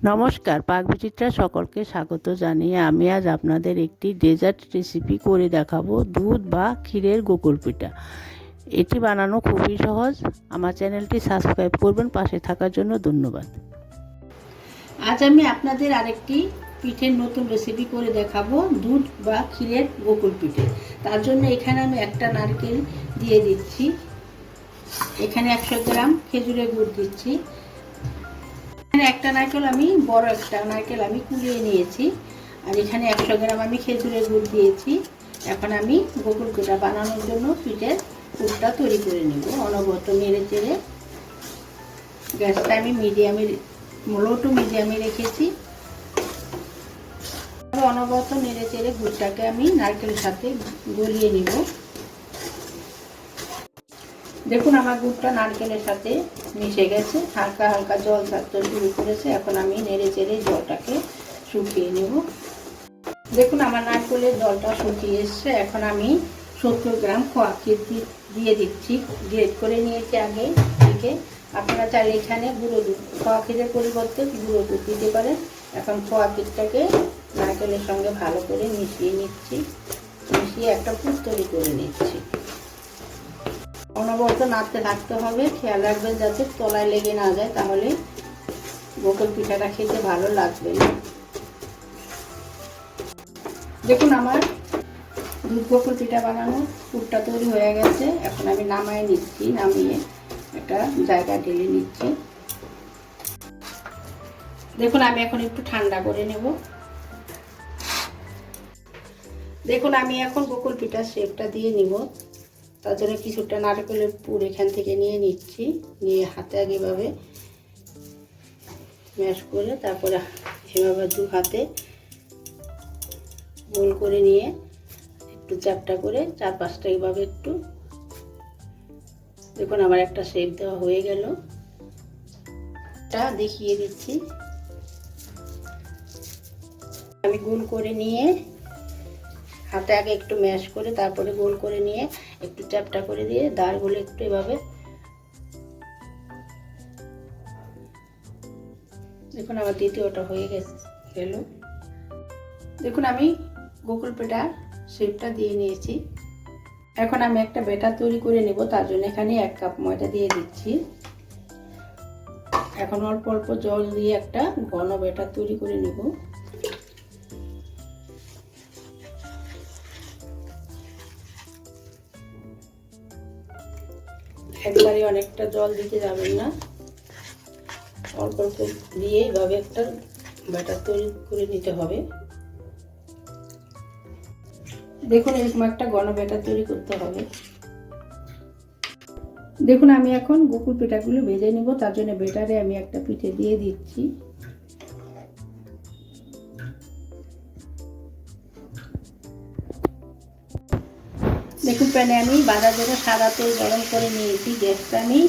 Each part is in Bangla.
নমস্কার, পাকবিচিত্রা সকলকে স্বাগত জানিয়ে আমি আজ আপনাদের একটি ডেজার্ট রেসিপি করে দেখাবো, দুধ বা ক্ষীরের গোকুল পিঠা। এটি বানানো খুবই সহজ। আমার চ্যানেলটি সাবস্ক্রাইব করবেন, পাশে থাকার জন্য ধন্যবাদ। আজ আমি আপনাদের আরেকটি পিঠের নতুন রেসিপি করে দেখাবো, দুধ বা ক্ষীরের গোকুল পিঠে। তার জন্য এখানে আমি একটা নারকেল দিয়ে দিচ্ছি, এখানে 100 গ্রাম খেজুরের গুড় দিচ্ছি। একটা নারকেল আমি বড় একটা নারকেল আমি কুড়িয়ে নিয়েছি, আর এখানে 100 গ্রাম আমি খেজুরের গুড় দিয়েছি। এখন আমি গোকুল পিঠা বানানোর জন্য পিঠের পুরটা তৈরি করে নেব। অনবরত নেড়ে চেড়ে গ্যাসটা আমি লো টু মিডিয়ামে রেখেছি। অনবরত নেড়ে চেড়ে গুড়টাকে আমি নারকেলের সাথে গলিয়ে নেব। দেখুন আমার গুড়টা নারকেলের সাথে মিশে গেছে, হালকা হালকা জল ছাড়তে শুরু করেছে। এখন আমি নেড়ে চেড়ে জলটাকে শুকিয়ে নেব। দেখুন আমার নারকেলের জলটা শুকিয়ে এসছে। এখন আমি 70 গ্রাম খোয়া ক্ষীর দিয়ে দিচ্ছি, গ্রেট করে নিয়েছি আগে থেকে। আপনারা চাইলে এখানে গুঁড়ো দুধ, খোয়া ক্ষীরের পরিবর্তে গুঁড়ো দুধ দিতে পারেন। এখন খোয়া ক্ষীরটাকে নারকেলের সঙ্গে ভালো করে মিশিয়ে নিচ্ছি, মিশিয়ে একটা পুর তৈরি করে নিচ্ছি। অনবরত নাড়তে থাকতে হবে, খেয়াল রাখবেন যাতে তলায় লেগে না যায়, তাহলে গোকুল পিঠাটা খেতে ভালো লাগবে না। দেখুন আমার দুধ গোকুল পিঠা বানানো পুরটা তৈরি হয়ে গেছে। এখন আমি নামিয়ে নিচ্ছি, নামিয়ে একটা জায়গায় ঢেলে নিচ্ছি। দেখুন আমি এখন একটু ঠান্ডা করে নেব। দেখুন আমি এখন গোকুল পিঠার শেপটা দিয়ে নিব। তার জন্য কিছুটা নারকেলের পুর এখান থেকে নিয়ে নিচ্ছি, নিয়ে হাতে আগে এভাবে ম্যাশ করে তারপরে এভাবে দু হাতে গোল করে নিয়ে একটু চ্যাপটা করে 4-5টা এইভাবে একটু। দেখুন আমার একটা শেপ দেওয়া হয়ে গেল, এটা দেখিয়ে দিচ্ছি। আমি গোল করে নিয়ে হাতে আগে একটু ম্যাশ করে তারপরে গোল করে নিয়ে একটু চ্যাপটা করে দিয়ে দাঁড়গুলো একটু এভাবে। দেখুন আমার দ্বিতীয়টা হয়ে গেল। দেখুন আমি গোকুল পিঠার শেপটা দিয়ে নিয়েছি। এখন আমি একটা ব্যাটার তৈরি করে নেব। তার জন্য এখানে 1 কাপ ময়দা দিয়ে দিচ্ছি। এখন অল্প অল্প জল দিয়ে একটা ঘন ব্যাটার তৈরি করে নেব। একবারে অনেকটা জল দিতে যাবেন না, অল্প অল্প দিয়ে এইভাবে একটা ব্যাটার তৈরি করে নিতে হবে। দেখুন এরকম একটা ঘন ব্যাটার তৈরি করতে হবে। দেখুন আমি এখন গোকুল পিঠাগুলো ভেজে নিব। তার জন্য ব্যাটারে আমি একটা পিঠে দিয়ে দিচ্ছি। দেখুন প্যানে আমি ভাজার জন্য সাদা তেল গরম করে নিয়েছি। গ্যাসটা আমি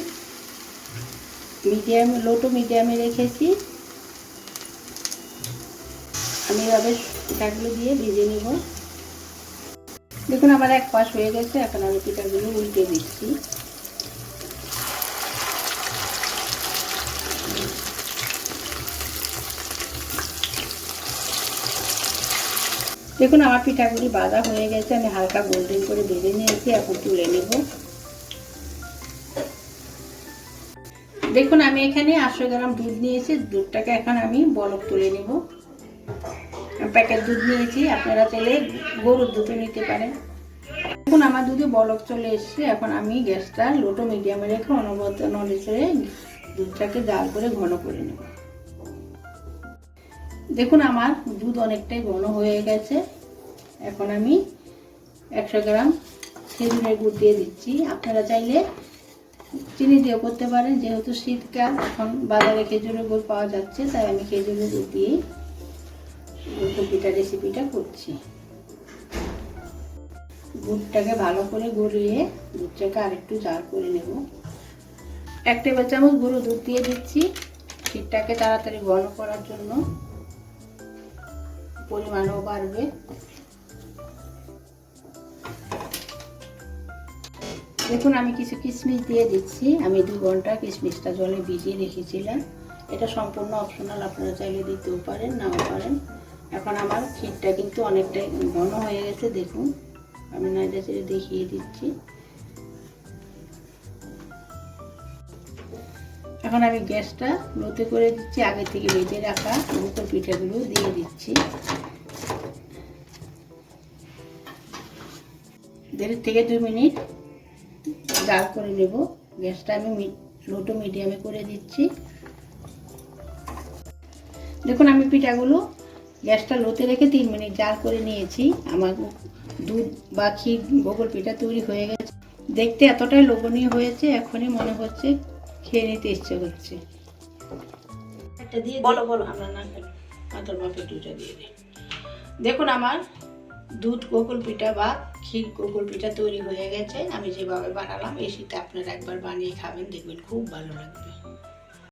লো টু মিডিয়ামে রেখেছি। আমি এভাবে পিঠাগুলো দিয়ে ভেজে নিব। দেখুন আমার এক পাশ হয়ে গেছে। এখন আমি পিঠাগুলো উল্টে দিচ্ছি। দেখুন আমার পিঠাগুলি ভাজা হয়ে গেছে, আমি হালকা গোল্ডেন করে ভেজে নিয়েছি। এখন তুলে নেব। দেখুন আমি এখানে 800 গ্রাম দুধ নিয়েছি। দুধটাকে এখন আমি বলক তুলে নেব। প্যাকেট দুধ নিয়েছি, আপনারা চাইলে গরুর দুধও নিতে পারেন। দেখুন আমার দুধে বলক চলে এসছে। এখন আমি গ্যাসটা লো টু মিডিয়ামে রেখে অনবরত নড়ে চড়ে দুধটাকে জাল করে ঘন করে নেব। দেখুন আমার দুধ অনেকটাই ঘন হয়ে গেছে। এখন আমি 100 গ্রাম খেজুরের গুড় দিয়ে দিচ্ছি। আপনারা চাইলে চিনি দিয়েও করতে পারেন, যেহেতু শীতকাল, এখন বাজারে খেজুরের গুড় পাওয়া যাচ্ছে, তাই আমি খেজুরের গুড় দিয়েই গোকুল পিঠা রেসিপিটা করছি। গুড়টাকে ভালো করে গলিয়ে দুধটাকে আরেকটু জাল করে নেব। 1 টেবিল চামচ গুঁড়ো দুধ দিয়ে দিচ্ছি, ক্ষীরটাকে তাড়াতাড়ি ঘন করার জন্য, পরিমাণও বাড়বে। দেখুন আমি কিছু কিশমিশ দিয়ে দিচ্ছি। আমি 2 ঘন্টা কিশমিশটা জলে ভিজিয়ে রেখেছিলাম, এটা সম্পূর্ণ অপশনাল, আপনারা চাইলে দিতেও পারেন নাও পারেন। এখন আমার ক্ষীরটা কিন্তু অনেকটাই ঘন হয়ে গেছে, দেখুন আমি নাড়িয়ে চেড়ে দেখিয়ে দিচ্ছি। এখন আমি গ্যাসটা লোতে করে দিচ্ছি, আগে থেকে ভেজে রাখা গোকর পিঠাগুলো দিয়ে দিচ্ছি। 1.5 থেকে 2 মিনিট জাল করে নেব। গ্যাসটা আমি লো টু মিডিয়ামে করে দিচ্ছি। দেখুন আমি পিঠাগুলো গ্যাসটা লোতে রেখে 3 মিনিট জাল করে নিয়েছি। আমার দুধ বা ক্ষীর গোকর পিঠা তৈরি হয়ে গেছে। দেখতে এতটাই লোভনীয় হয়েছে, এখনই মনে হচ্ছে খেয়ে নিতে ইচ্ছে হচ্ছে। একটা দিয়ে বলো আমরা না খেলে আতর বাপে 2টা দিয়ে দিই। দেখুন আমার দুধ গোকর পিঠা বা ক্ষীর গোকর পিঠা তৈরি হয়ে গেছে। আমি যেভাবে বানালাম এই শীতে আপনারা একবার বানিয়ে খাবেন, দেখবেন খুব ভালো লাগবে।